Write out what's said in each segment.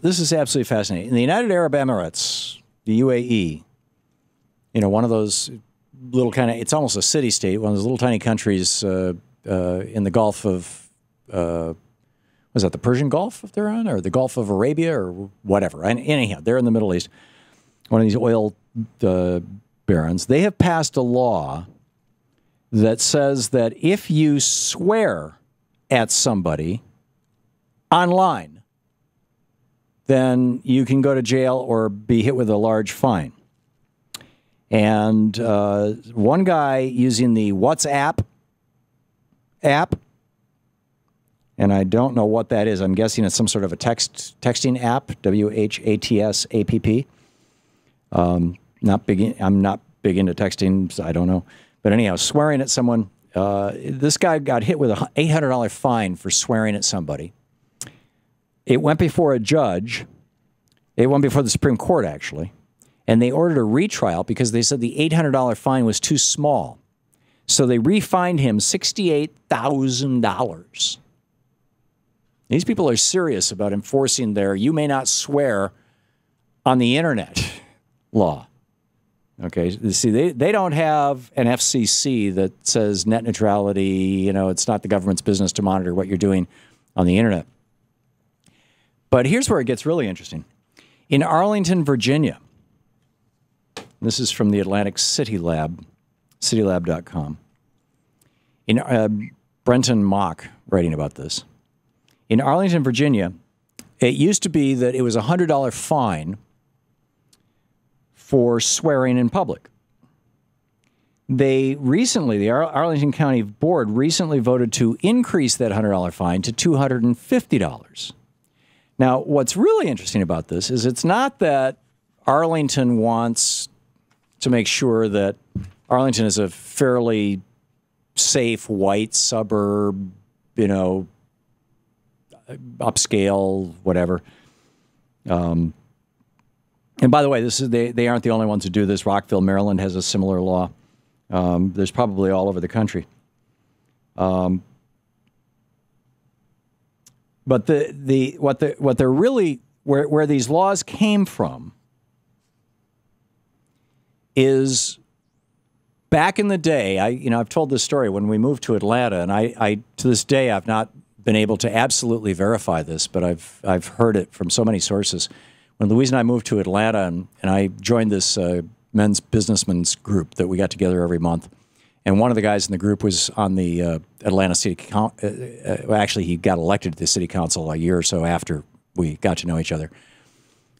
this is absolutely fascinating. In the United Arab Emirates, the UAE, you know, one of those little kind of, it's almost a city-state, one of those little tiny countries in the Gulf of, was that the Persian Gulf if they're on, or the Gulf of Arabia, or whatever. And anyhow, they're in the Middle East, one of these oil barons. They have passed a law that says that if you swear at somebody online, then you can go to jail or be hit with a large fine. And one guy using the WhatsApp app, and I don't know what that is. I'm guessing it's some sort of a texting app, WHATS app. I'm not big into texting, so I don't know. But anyhow, swearing at someone, this guy got hit with an $800 fine for swearing at somebody. It went before a judge. It went before the Supreme Court, actually. And they ordered a retrial because they said the $800 fine was too small. So they refined him $68,000. These people are serious about enforcing their "you may not swear on the internet" law. Okay, see, they don't have an FCC that says net neutrality, you know, it's not the government's business to monitor what you're doing on the internet. But here's where it gets really interesting. In Arlington, Virginia, this is from the Atlantic City Lab, citylab.com. In Brenton Mock writing about this. In Arlington, Virginia, it used to be that it was a $100 fine for swearing in public. They recently, the Arlington County Board recently voted to increase that $100 fine to $250. Now, what's really interesting about this is it's not that Arlington wants to make sure that Arlington is a fairly safe white suburb, you know, upscale, whatever. And by the way, this is they aren't the only ones who do this. Rockville, Maryland has a similar law. There's probably all over the country. But what they're really where these laws came from is back in the day. I've told this story when we moved to Atlanta, and I to this day I've not been able to absolutely verify this, but I've heard it from so many sources. When Louise and I moved to Atlanta, and I joined this men's businessmen's group that we got together every month, and one of the guys in the group was on the Atlanta City Council. Actually, he got elected to the city council a year or so after we got to know each other.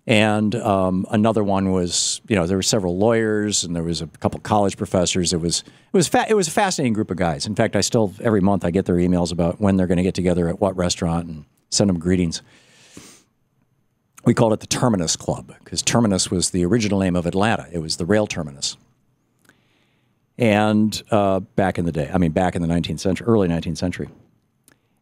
And another one was, there were several lawyers, and there was a couple college professors. It was a fascinating group of guys. In fact, every month I get their emails about when they're going to get together at what restaurant and send them greetings. We called it the Terminus Club because Terminus was the original name of Atlanta. It was the rail terminus. And back in the day, back in the 19th century, early 19th century.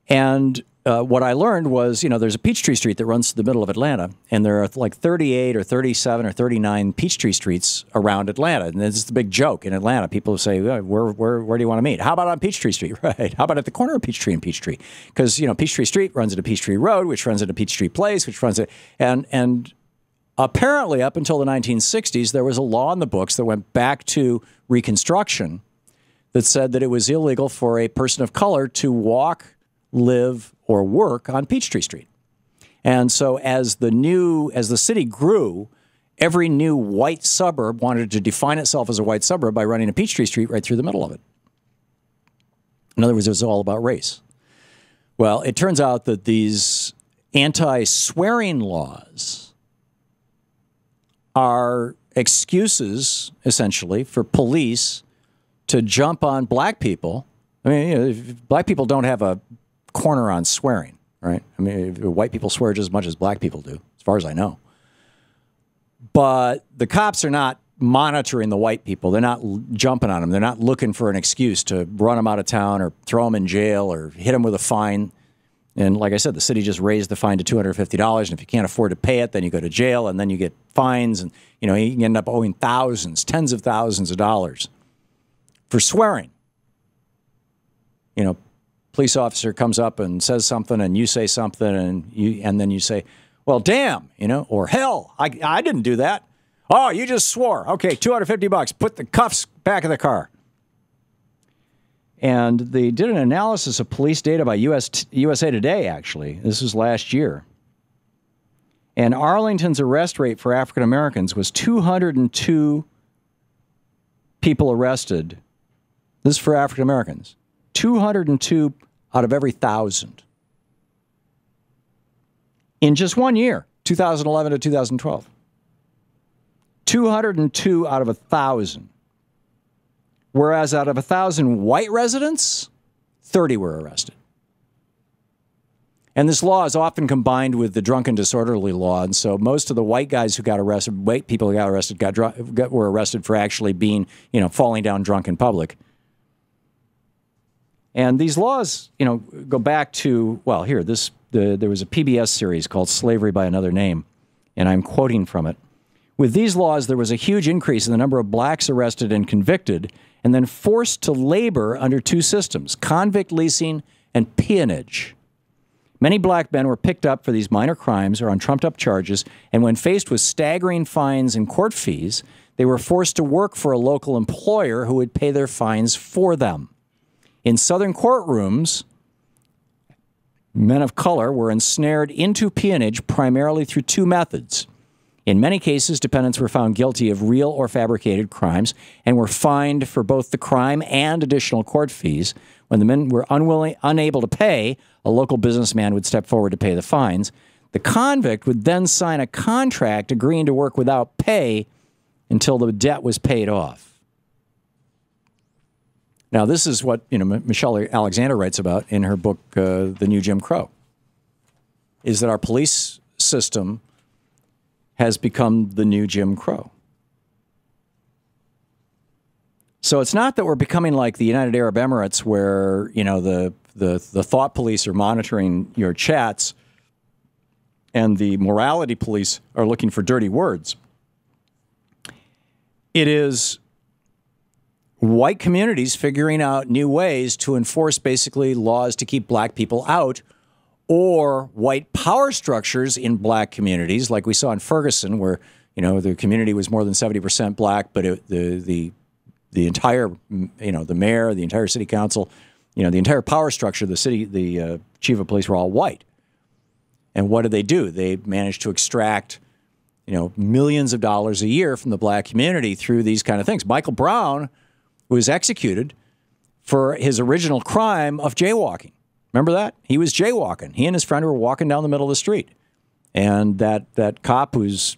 And what I learned was, there's a Peachtree Street that runs to the middle of Atlanta, and there are like 38 or 37 or 39 Peachtree Streets around Atlanta. And this is the big joke in Atlanta. People say, where do you want to meet? How about on Peachtree Street? Right. How about at the corner of Peachtree and Peachtree? Because, Peachtree Street runs into Peachtree Road, which runs into Peachtree Place, which runs it. And apparently up until the 1960s, there was a law in the books that went back to Reconstruction that said that it was illegal for a person of color to walk, live, or work on Peachtree Street. And so as the city grew, every new white suburb wanted to define itself as a white suburb by running a Peachtree Street right through the middle of it. In other words, it was all about race. Well, it turns out that these anti-swearing laws are excuses, essentially, for police to jump on black people. Black people don't have a corner on swearing, right? White people swear just as much as black people do, as far as I know. But the cops are not monitoring the white people. They're not jumping on them. They're not looking for an excuse to run them out of town or throw them in jail or hit them with a fine. And like I said, the city just raised the fine to $250. And if you can't afford to pay it, then you go to jail, and then you get fines. And, you can end up owing thousands, tens of thousands of dollars for swearing. Police officer comes up and says something, and you say something, and then you say, Well, damn, or hell, I didn't do that. Oh, you just swore. Okay, $250. Put the cuffs back in the car. And they did an analysis of police data by USA Today, actually. This was last year. And Arlington's arrest rate for African Americans was 202 people arrested. This is for African Americans. 202 out of every 1,000. In just 1 year, 2011 to 2012. 202 out of 1,000. Whereas out of 1,000 white residents, 30 were arrested. And this law is often combined with the drunken disorderly law. And so most of the white guys who got arrested, white people who got arrested, were arrested for actually being, falling down drunk in public. And these laws, go back to, well, here, there was a PBS series called Slavery by Another Name, and I'm quoting from it. With these laws, there was a huge increase in the number of blacks arrested and convicted and then forced to labor under two systems, convict leasing and peonage. Many black men were picked up for these minor crimes or on trumped-up charges, and when faced with staggering fines and court fees, they were forced to work for a local employer who would pay their fines for them. In Southern courtrooms, men of color were ensnared into peonage primarily through two methods. In many cases, defendants were found guilty of real or fabricated crimes and were fined for both the crime and additional court fees. When the men were unable to pay, a local businessman would step forward to pay the fines. The convict would then sign a contract agreeing to work without pay until the debt was paid off. Now, this is what Michelle Alexander writes about in her book, The New Jim Crow, is that our police system has become the new Jim Crow. So it's not that we're becoming like the United Arab Emirates where, the thought police are monitoring your chats and the morality police are looking for dirty words. It is white communities figuring out new ways to enforce basically laws to keep black people out, or white power structures in black communities, like we saw in Ferguson, where the community was more than 70% black, but the entire the mayor, the entire city council, the entire power structure, the city, the chief of police were all white. And what did they do? They managed to extract millions of dollars a year from the black community through these kind of things. Michael Brown was executed for his original crime of jaywalking. Remember that? He was jaywalking. He and his friend were walking down the middle of the street. And that cop whose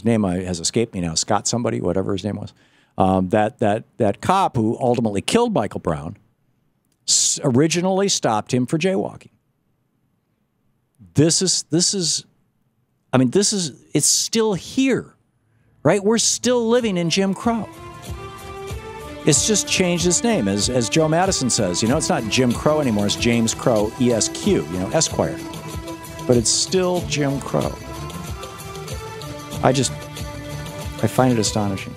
name has escaped me now, Scott somebody, whatever his name was, that cop who ultimately killed Michael Brown originally stopped him for jaywalking. It's still here, right? We're still living in Jim Crow. It's just changed its name. As Joe Madison says, it's not Jim Crow anymore. It's James Crow, ESQ, Esquire. But it's still Jim Crow. I find it astonishing.